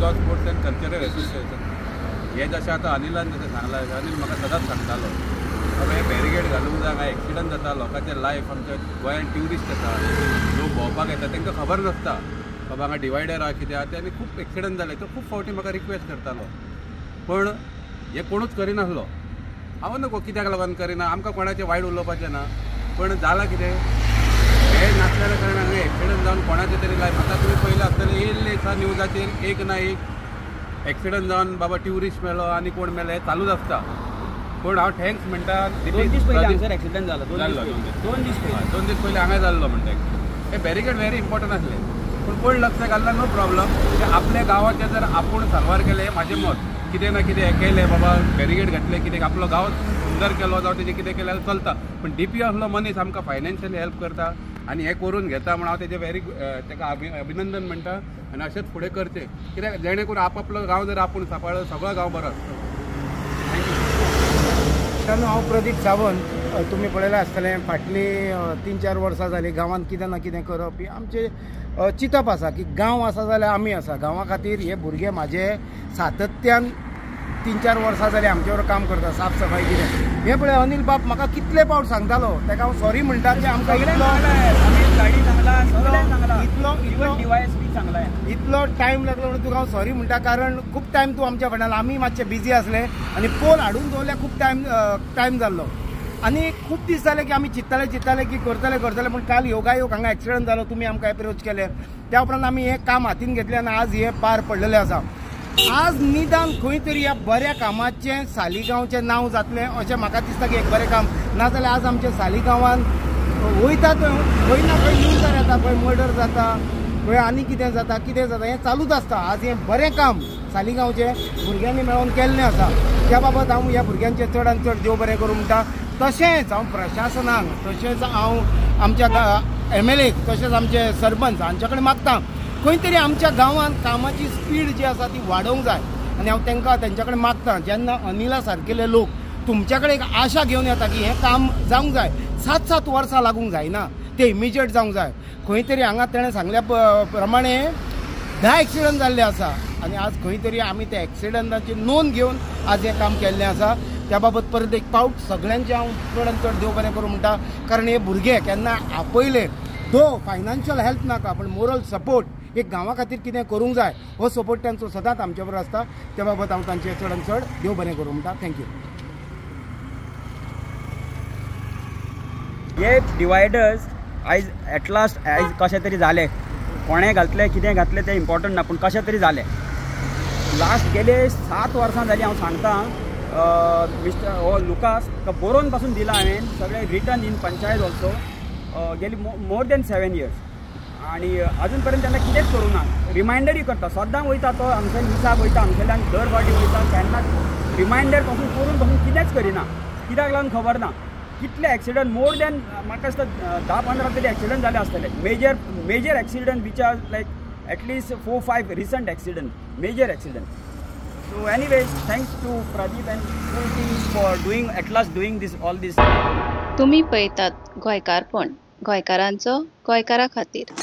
Belgaum sports and cultural association हे जशें आतां अनिलान जशें सांगलां, अनिल म्हाका सदांच सांगतालो बाबा हे बॅरिगेड घालूंक जाय, एक्सिडंट जाता, लोकांचें लायफ आमच्या गोंयांत ट्युरिस्ट येता, लोक भोंवपाक येता, तांकां खबर नासता बाबा हांगा डिवायडर आहा कितें आहा ते, आनी खूब एक्सिडंट जाले. तो खूब फावटी म्हाका रिक्वेस्ट करतालो, पण हे कोणूच करिनासलो. हांव नको कित्याक लागून करिना, आमकां कोणाचें वायट उलोवपाचें ना, पण जालां कितें हे नासलेल्या कारणान एक्सिडंट जावन कोणाचें तरी लायफ. आतां तुमी पयलें आसतलें येयल्ले दिसा न्यूजाचेर एक ना एक एक्सिडंट जावन बाबा ट्युरिस्ट मेलो आनी कोण मेले, हें चालूच आसता. पूण हांव थँक्स म्हणटा, 2 दीस पयलीं हांगासर एक्सिडंट जालो. 2 दीस पयलीं हांगा जाल्लो म्हणटा एक्सिडंट. हे बॅरिकेड व्हेरी इम्पॉर्टंट आसलें, पूण कोण लक्ष घालना नो प्रॉब्लम. आपल्या गांवाचें जर आपूण सारवार केलें, हें म्हाजें मत. कितें ना कितें हें केलें बाबा, बॅरिकेड घातलें, कितें आपलो गांव सुंदर केलो जावं तेजें कितें केलें जाल्यार चलता, पण डीपी असलो मनीस आमकां फायनान्शियली हेल्प करता आनी हें करून घेता म्हण हांव तेजें तेका अभिनंदन म्हणटा. आनी अशेंच फुडें करचें, कित्याक जेणे करून आपलो गांव जर आपूण सांबाळ्ळो सगळो गांव बरो आसता. थँक्यू. हांव प्रदीप सावंत. तुमी पळयलें आसतलें फाटलीं 3-4 वर्सां जालीं गांवांत कितें ना कितें करप आमचें चिंतप आसा की गांव आसा जाल्यार आमी आसा. गांवा खातीर हे भुरगे म्हाजे सातत्यान 3-4 वर्सां जालीं आमचे बरोबर काम करता, साफ सफाई कितें. हे पळय अनिल बाब म्हाका कितले फावट सांगतालो, ताका हांव सॉरी म्हणटा की आमकां इतलो टायम लागलो म्हणून तुका हांव सॉरी म्हणटा, कारण खूब टायम तूं आमच्या फुड्यान. आमी मातशे बिजी आसले आनी पोल हाडून दवरल्यार खूब टायम जाल्लो आनी खूब दीस जाले की आमी चिंतताले की करतले, पूण काल योगायोग हांगा एक्सिडंट जालो, तुमी आमकां एप्रोच केले, त्या उपरांत आमी हें काम हातीन घेतलें आनी आज हे पार पडलेलें आसा. आज निदान खंय तरी ह्या बऱ्या कामाचें सालिगांवचें नांव जातलें अशें म्हाका दिसता की एक बरें काम. नाजाल्यार आज आमच्या सालिगांवान वयता खंय ना खंय न्यूजार येता, खंय मर्डर जाता, खंय आनी कितें जाता हें चालूच आसता. आज हें बरें काम सालिगांवचें भुरग्यांनी मेळोन केल्लें आसा. त्या बाबत हांव ह्या भुरग्यांचें चड आनी चड देव बरें करूं म्हणटा. तशेंच हांव प्रशासनाक, तशेंच हांव आमच्या MLA तशेंच आमचे सरपंच हांचे कडेन मागता खंय तरी आमच्या गांवांत कामाची स्पीड जी आसा ती वाडोवंक जाय. आनी हांव तेंच्या कडेन मागता, जेन्ना अनिला सारकेले लोक तुमच्या कडेन एक आशा घेवन येता की हें काम जावंक जाय, 7-7 वर्सां लागूंक जायना, तें इमिजिएट जावंक जाय. खंय तरी हांगा तेणें सांगल्या प्रमाणे 10 एक्सिडंट जाल्ले आसा आनी आज खंय तरी आमी त्या एक्सिडंटाची नोंद घेवन आज हें काम केल्लें आसा. त्या बाबत परत एक पावट सगळ्यांचे हांव चड आनी चड देव बरें करूं म्हणटा. कारण हे भुरगे केन्ना आपयले तो फायनान्शियल हेल्प नाका, पण मोरल सपोर्ट एक गांवा खातीर कितें करूंक जाय हो सपोर्ट तांचो सदांच आमचे बरोबर आसता. त्या बाबत हांव तांचे चड आनी चड देव बरें करूं म्हणटा. थँक्यू. हे डिवायडर्स आयज एट लास्ट आयज कशें तरी जालें. कोणें घातलें कितें घातलें तें इम्पॉर्टंट ना, पूण कशें तरी जालें. लास्ट गेले 7 वर्सां जालीं हांव सांगता. मिस्टर लुकास बरोवन पासून दिला हांवें सगळें रिटर्न इन पंचायत ऑल्सो. गेली मोर दॅन 7 years आनी अजून पर्यंत तेन्ना कितेंच करूं ना. रिमायंडरूय करता, सद्दां वयता तो आमच्या दिसाक वयता, आमच्याल्यान दर फावटी वयता, केन्नाच रिमायंडर पासून करून कितेंच करिना. कित्याक लागून खबर ना. कितले एक्सिडंट मोर दॅन म्हाका दिसता 10-15 तरी एक्सिडंट जाले आसतले. मेजर एक्सिडंट वीच आर like at least 4-5 recent accident, major accident. So anyways, thanks to Pradeep and full team for doing this all this. तुम्ही पळयतात गोंयकारपण, गोंयकारांचो गोंयकारा खातीर.